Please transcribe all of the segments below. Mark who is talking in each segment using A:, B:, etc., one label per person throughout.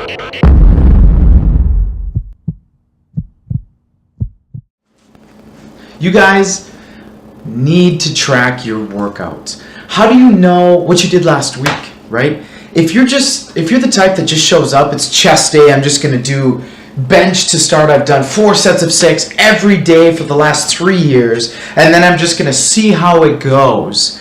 A: You guys need to track your workouts. How do you know what you did last week, right? If you're the type that just shows up, it's chest day, I'm just gonna do bench to start. I've done 4 sets of 6 every day for the last 3 years, and then I'm just gonna see how it goes.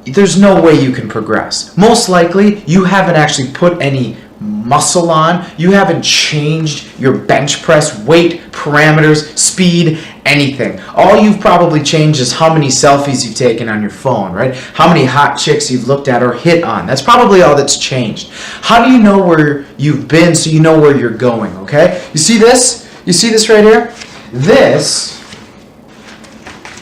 A: There's no way you can progress. Most likely, you haven't actually put any muscle on. You haven't changed your bench press, weight, parameters, speed, anything. All you've probably changed is how many selfies you've taken on your phone, right? How many hot chicks you've looked at or hit on. That's probably all that's changed. How do you know where you've been so you know where you're going, okay? You see this? You see this right here? This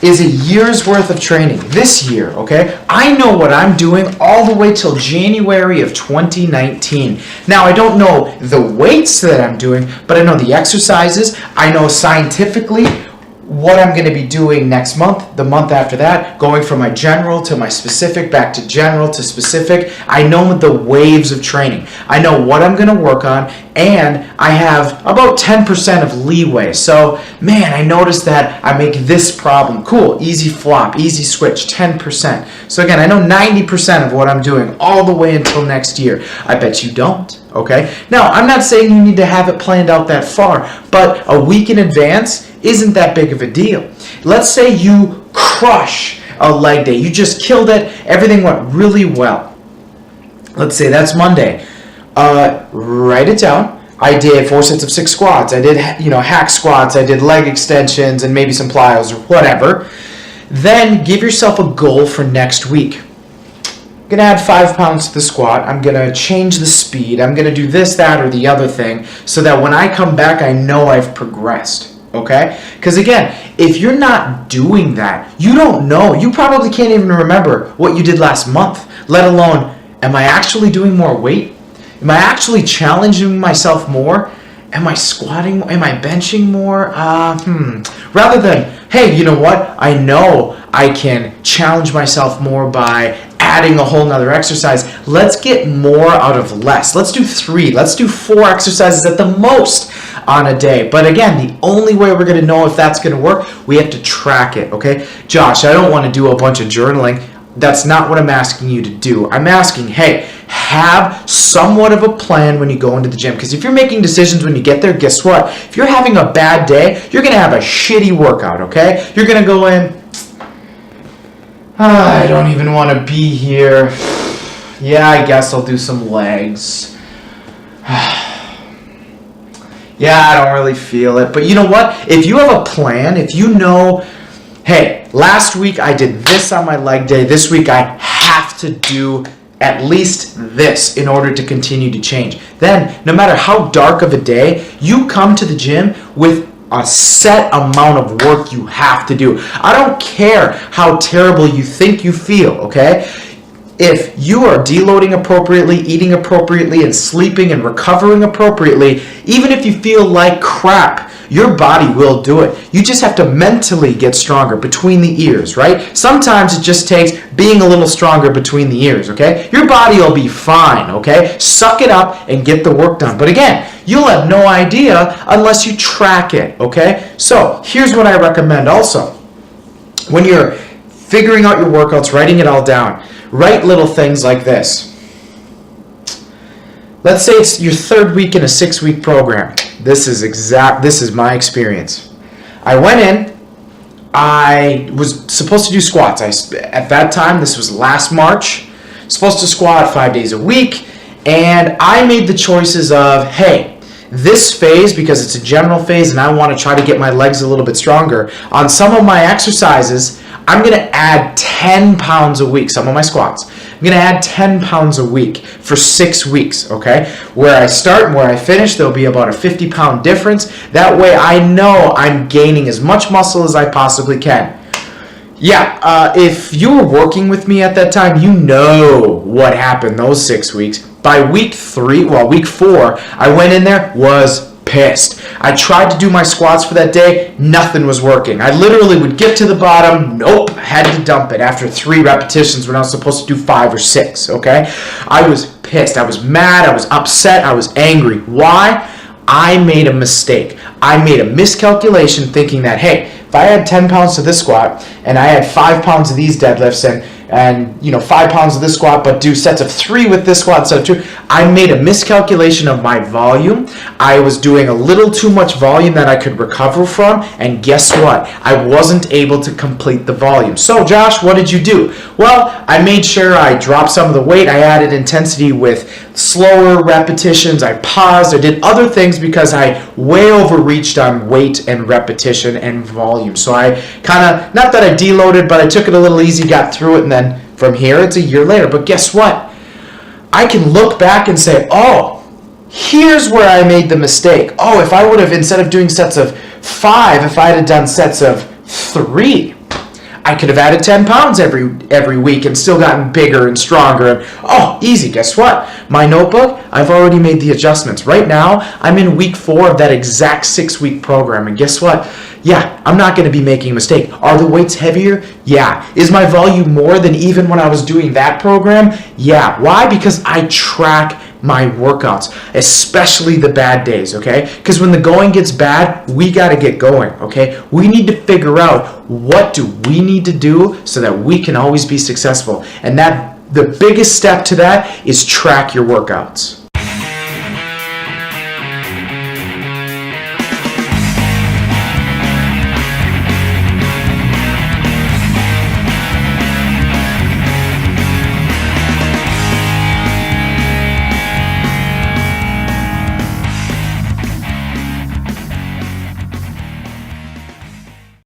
A: is a year's worth of training this year, okay? I know what I'm doing all the way till January of 2019. Now, I don't know the weights that I'm doing, but I know the exercises. I know scientifically what I'm going to be doing next month, the month after that, going from my general to my specific, back to general to specific. I know the waves of training. I know what I'm going to work on, and I have about 10% of leeway. So, man, I noticed that I make this problem. Cool, easy flop, easy switch, 10%. So again, I know 90% of what I'm doing all the way until next year. I bet you don't, okay? Now, I'm not saying you need to have it planned out that far, but a week in advance isn't that big of a deal. Let's say you crush a leg day. You just killed it. Everything went really well. Let's say that's Monday. Write it down. I did 4 sets of 6 squats. I did, hack squats. I did leg extensions and maybe some plyos or whatever. Then give yourself a goal for next week. I'm going to add 5 pounds to the squat. I'm going to change the speed. I'm going to do this, that, or the other thing so that when I come back, I know I've progressed. Okay? Because again, if you're not doing that, you don't know. You probably can't even remember what you did last month, let alone, am I actually doing more weight? Am I actually challenging myself more? Am I squatting? Am I benching more? Rather than, hey, you know what? I know I can challenge myself more by adding a whole nother exercise. Let's get more out of less. Let's do 3. Let's do 4 exercises at the most on a day. But again, the only way we're going to know if that's going to work, we have to track it, okay? Josh, I don't want to do a bunch of journaling. That's not what I'm asking you to do. I'm asking, hey, have somewhat of a plan when you go into the gym. Because if you're making decisions when you get there, guess what? If you're having a bad day, you're going to have a shitty workout, okay? You're going to go in, I don't even want to be here. Yeah, I guess I'll do some legs. Yeah, I don't really feel it. But you know what? If you have a plan, if you know, hey, last week I did this on my leg day. This week I have to do at least this in order to continue to change. Then, no matter how dark of a day, you come to the gym with a set amount of work you have to do. I don't care how terrible you think you feel, okay? If you are deloading appropriately, eating appropriately, and sleeping and recovering appropriately, even if you feel like crap, your body will do it. You just have to mentally get stronger between the ears, right? Sometimes it just takes being a little stronger between the ears, okay? Your body will be fine, okay? Suck it up and get the work done. But again, you'll have no idea unless you track it, okay? So here's what I recommend also. When you're figuring out your workouts, writing it all down, write little things like this. Let's say it's your 3rd week in a 6-week program. This is my experience. I went in, I was supposed to do squats. At that time, this was last March, supposed to squat 5 days a week, and I made the choices of, hey, this phase, because it's a general phase and I want to try to get my legs a little bit stronger, on some of my exercises, I'm going to add 10 pounds a week, some of my squats. I'm going to add 10 pounds a week for 6 weeks, okay? Where I start and where I finish, there'll be about a 50-pound difference. That way I know I'm gaining as much muscle as I possibly can. Yeah, if you were working with me at that time, you know what happened those 6 weeks. By week 4, I went in there, was pissed. I tried to do my squats for that day, nothing was working. I literally would get to the bottom, had to dump it after 3 repetitions when I was supposed to do 5 or 6, okay? I was pissed. I was mad. I was upset. I was angry. Why? I made a mistake. I made a miscalculation thinking that, hey, if I had 10 pounds to this squat and I had 5 pounds of these deadlifts and 5 pounds of this squat, but do sets of 3 with this squat, set of 2, I made a miscalculation of my volume. I was doing a little too much volume that I could recover from, and guess what? I wasn't able to complete the volume. So Josh, what did you do? Well, I made sure I dropped some of the weight. I added intensity with slower repetitions. I paused. I did other things because I way overreached on weight and repetition and volume. So I kind of, not that I deloaded, but I took it a little easy, got through it, and then from here, it's a year later. But guess what? I can look back and say, oh, here's where I made the mistake. Oh, if I would have, instead of doing sets of 5, if I had done sets of 3, I could have added 10 pounds every week and still gotten bigger and stronger. And oh, easy. Guess what? My notebook, I've already made the adjustments. Right now, I'm in week 4 of that exact 6-week program. And guess what? Yeah, I'm not going to be making a mistake. Are the weights heavier? Yeah. Is my volume more than even when I was doing that program? Yeah. Why? Because I track my workouts, especially the bad days, okay? Because when the going gets bad, we got to get going, okay? We need to figure out what do we need to do so that we can always be successful. And that the biggest step to that is track your workouts.